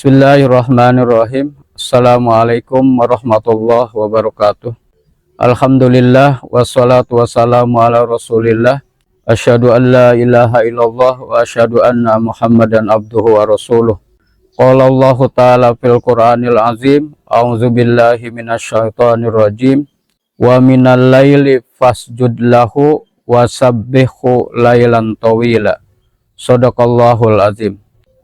Bismillahirrahmanirrahim. Assalamualaikum warahmatullahi wabarakatuh. Alhamdulillah wassalatu wassalamu ala rasulillah. Asyhadu an la ilaha illallah wa asyhadu anna muhammadan abduhu wa rasuluh. Qala Allah ta'ala fil Qur'anil azim. A'udzu billahi minasyaitonir rajim. Wa minal laili fasjud lahu wasabbihu lailan tawila. Shadaqallahul azim.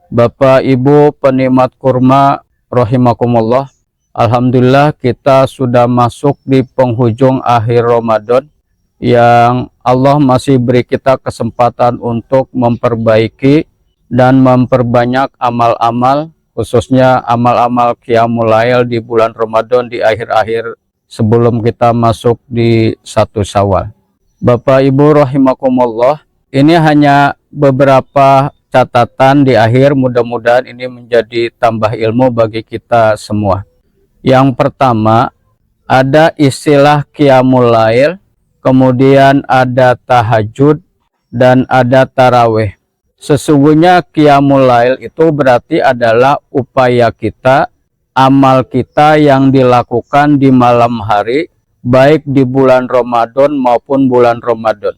Bapak Ibu penikmat kurma rahimakumullah, alhamdulillah kita sudah masuk di penghujung akhir Ramadan yang Allah masih beri kita kesempatan untuk memperbaiki dan memperbanyak amal-amal, khususnya amal-amal Qiyamul Lail di bulan Ramadan di akhir-akhir sebelum kita masuk di 1 Syawal. Bapak Ibu rahimakumullah, ini hanya beberapa catatan di akhir, mudah-mudahan ini menjadi tambah ilmu bagi kita semua. Yang pertama, ada istilah Qiyamul Lail, kemudian ada tahajud, dan ada tarawih. Sesungguhnya Qiyamul Lail itu berarti adalah upaya kita, amal kita yang dilakukan di malam hari, baik di bulan Ramadan maupun bulan Ramadan.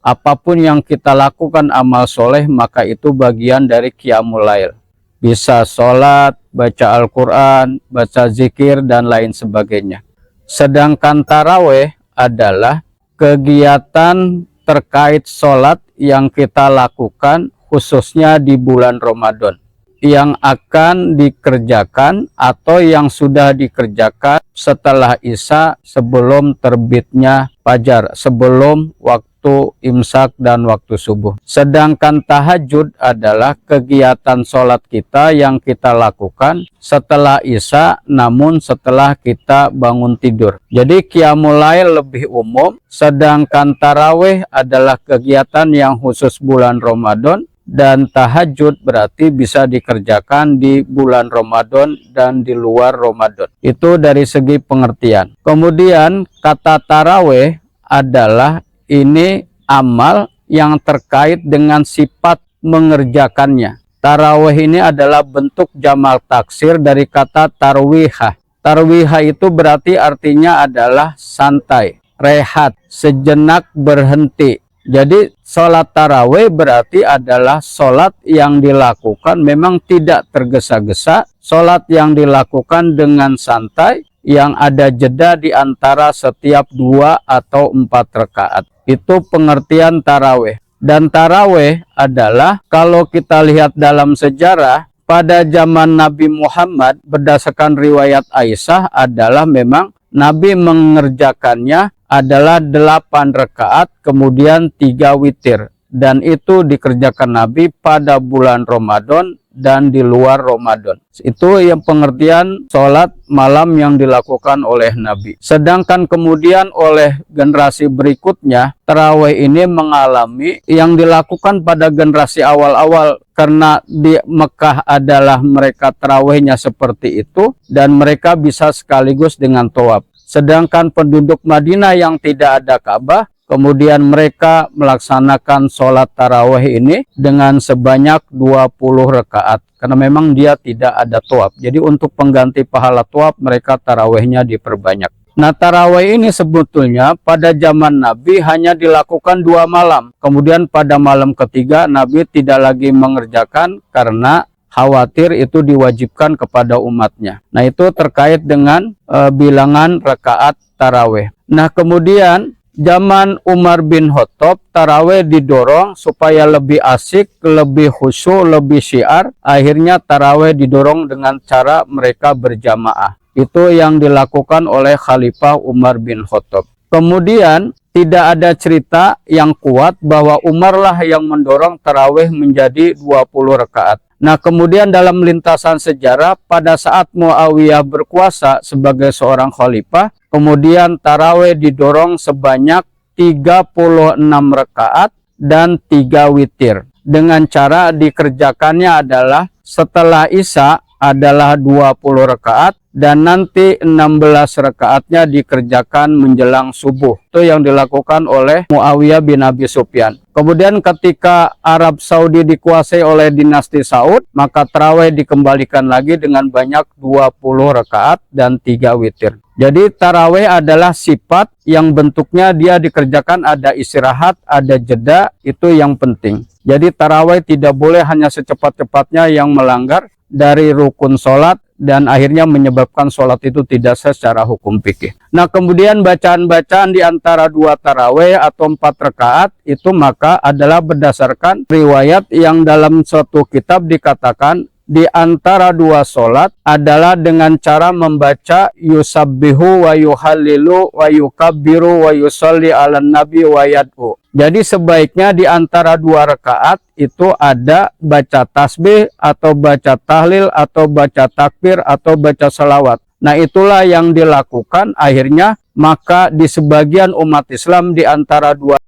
Apapun yang kita lakukan amal soleh, maka itu bagian dari Qiyamul Lail. Bisa sholat, baca Al-Quran, baca zikir, dan lain sebagainya. Sedangkan taraweh adalah kegiatan terkait sholat yang kita lakukan khususnya di bulan Ramadan, yang akan dikerjakan atau yang sudah dikerjakan setelah Isya sebelum terbitnya fajar, sebelum waktu imsak dan waktu subuh. Sedangkan tahajud adalah kegiatan sholat kita yang kita lakukan setelah Isya, namun setelah kita bangun tidur. Jadi Qiyamul Lail lebih umum, sedangkan tarawih adalah kegiatan yang khusus bulan Ramadan, dan tahajud berarti bisa dikerjakan di bulan Ramadan dan di luar Ramadan. Itu dari segi pengertian. Kemudian kata tarawih adalah ini amal yang terkait dengan sifat mengerjakannya. Tarawih ini adalah bentuk jamak taksir dari kata tarwihah. Tarwihah itu berarti artinya adalah santai, rehat, sejenak berhenti. Jadi sholat tarawih berarti adalah sholat yang dilakukan memang tidak tergesa-gesa, sholat yang dilakukan dengan santai, yang ada jeda di antara setiap 2 atau 4 rakaat. Itu pengertian tarawih. Dan tarawih adalah, kalau kita lihat dalam sejarah, pada zaman Nabi Muhammad berdasarkan riwayat Aisyah adalah memang Nabi mengerjakannya adalah 8 rakaat kemudian 3 witir, dan itu dikerjakan Nabi pada bulan Ramadan dan di luar Ramadan. Itu yang pengertian sholat malam yang dilakukan oleh Nabi. Sedangkan kemudian oleh generasi berikutnya, tarawih ini mengalami yang dilakukan pada generasi awal-awal, karena di Mekah adalah mereka tarawihnya seperti itu dan mereka bisa sekaligus dengan tawaf. Sedangkan penduduk Madinah yang tidak ada Ka'bah, kemudian mereka melaksanakan sholat tarawih ini dengan sebanyak 20 rakaat. Karena memang dia tidak ada tawaf. Jadi untuk pengganti pahala tawaf, mereka tarawihnya diperbanyak. Nah, tarawih ini sebetulnya pada zaman Nabi hanya dilakukan 2 malam. Kemudian pada malam ketiga Nabi tidak lagi mengerjakan karena khawatir itu diwajibkan kepada umatnya. Nah, itu terkait dengan bilangan rakaat tarawih. Nah, kemudian zaman Umar bin Khattab, tarawih didorong supaya lebih asik, lebih khusyuk, lebih syiar. Akhirnya tarawih didorong dengan cara mereka berjamaah. Itu yang dilakukan oleh Khalifah Umar bin Khattab. Kemudian tidak ada cerita yang kuat bahwa Umar lah yang mendorong tarawih menjadi 20 rakaat. Nah, kemudian dalam lintasan sejarah pada saat Muawiyah berkuasa sebagai seorang khalifah, kemudian tarawih didorong sebanyak 36 rakaat dan 3 witir. Dengan cara dikerjakannya adalah setelah Isya adalah 20 rakaat dan nanti 16 rakaatnya dikerjakan menjelang subuh. Itu yang dilakukan oleh Muawiyah bin Abi Sufyan. Kemudian ketika Arab Saudi dikuasai oleh dinasti Saud, maka tarawih dikembalikan lagi dengan banyak 20 rakaat dan 3 witir. Jadi tarawih adalah sifat yang bentuknya dia dikerjakan ada istirahat, ada jeda, itu yang penting. Jadi tarawih tidak boleh hanya secepat-cepatnya yang melanggar dari rukun sholat dan akhirnya menyebabkan sholat itu tidak sah secara hukum fikih. Nah, kemudian bacaan-bacaan di antara 2 tarawih atau 4 rakaat itu maka adalah berdasarkan riwayat yang dalam suatu kitab dikatakan di antara 2 sholat adalah dengan cara membaca yusabbihu wa yuhallilu wa yukabbiru wa yusalli ala nabi wa yad'u. Jadi sebaiknya di antara 2 rakaat itu ada baca tasbih atau baca tahlil atau baca takbir atau baca salawat. Nah, itulah yang dilakukan akhirnya maka di sebagian umat Islam di antara 2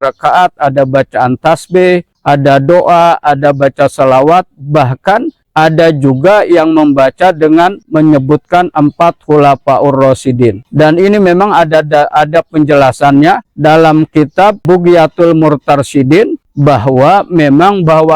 rakaat ada bacaan tasbih, ada doa, ada baca salawat, bahkan ada juga yang membaca dengan menyebutkan 4 khulafaur rasyidin. Dan ini memang ada penjelasannya dalam kitab Bughyatul Murtarsyidin bahwa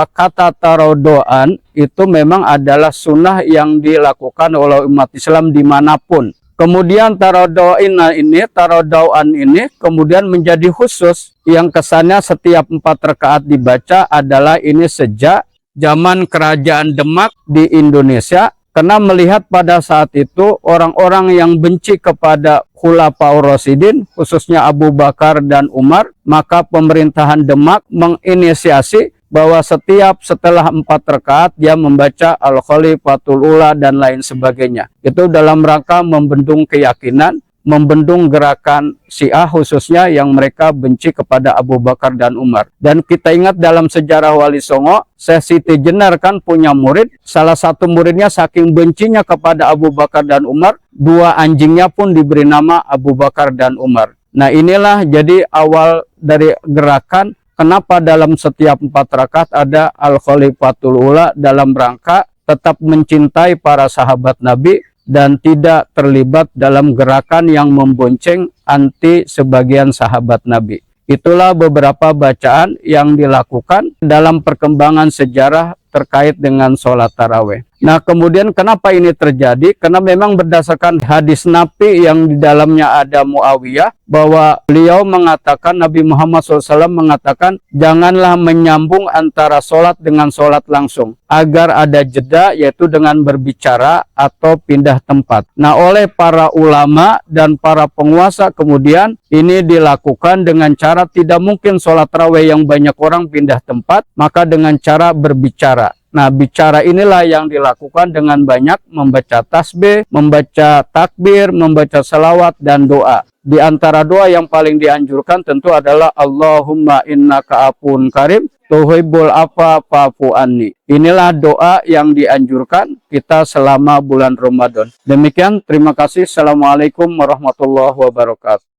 kata tarodoan itu memang adalah sunnah yang dilakukan oleh umat Islam dimanapun. Kemudian tarodoan ini kemudian menjadi khusus yang kesannya setiap 4 rakaat dibaca adalah ini sejak zaman kerajaan Demak di Indonesia, karena melihat pada saat itu orang-orang yang benci kepada Khulafaur Rasyidin, khususnya Abu Bakar dan Umar, maka pemerintahan Demak menginisiasi bahwa setelah 4 rakaat dia membaca Al-Khalifatul Ula dan lain sebagainya. Itu dalam rangka membendung keyakinan, membendung gerakan Syiah khususnya yang mereka benci kepada Abu Bakar dan Umar. Dan kita ingat dalam sejarah Wali Songo, Syekh Siti Jenar kan punya murid, salah satu muridnya saking bencinya kepada Abu Bakar dan Umar, 2 anjingnya pun diberi nama Abu Bakar dan Umar. Nah, inilah jadi awal dari gerakan kenapa dalam setiap 4 rakaat ada Al-Khalifatul Ula dalam rangka tetap mencintai para sahabat Nabi dan tidak terlibat dalam gerakan yang membonceng anti sebagian sahabat Nabi. Itulah beberapa bacaan yang dilakukan dalam perkembangan sejarah terkait dengan sholat tarawih. Nah, kemudian kenapa ini terjadi? Karena memang berdasarkan hadis Nabi yang di dalamnya ada Muawiyah, bahwa beliau mengatakan, Nabi Muhammad SAW mengatakan, janganlah menyambung antara sholat dengan sholat langsung, agar ada jeda, yaitu dengan berbicara atau pindah tempat. Nah, oleh para ulama dan para penguasa kemudian ini dilakukan dengan cara tidak mungkin sholat tarawih yang banyak orang pindah tempat, maka dengan cara berbicara. Nah, bicara inilah yang dilakukan dengan banyak membaca tasbih, membaca takbir, membaca salawat, dan doa. Di antara doa yang paling dianjurkan tentu adalah Allahumma innaka afun karim tuhibbul afwa fa'fu anni. Inilah doa yang dianjurkan kita selama bulan Ramadan. Demikian, terima kasih. Assalamualaikum warahmatullahi wabarakatuh.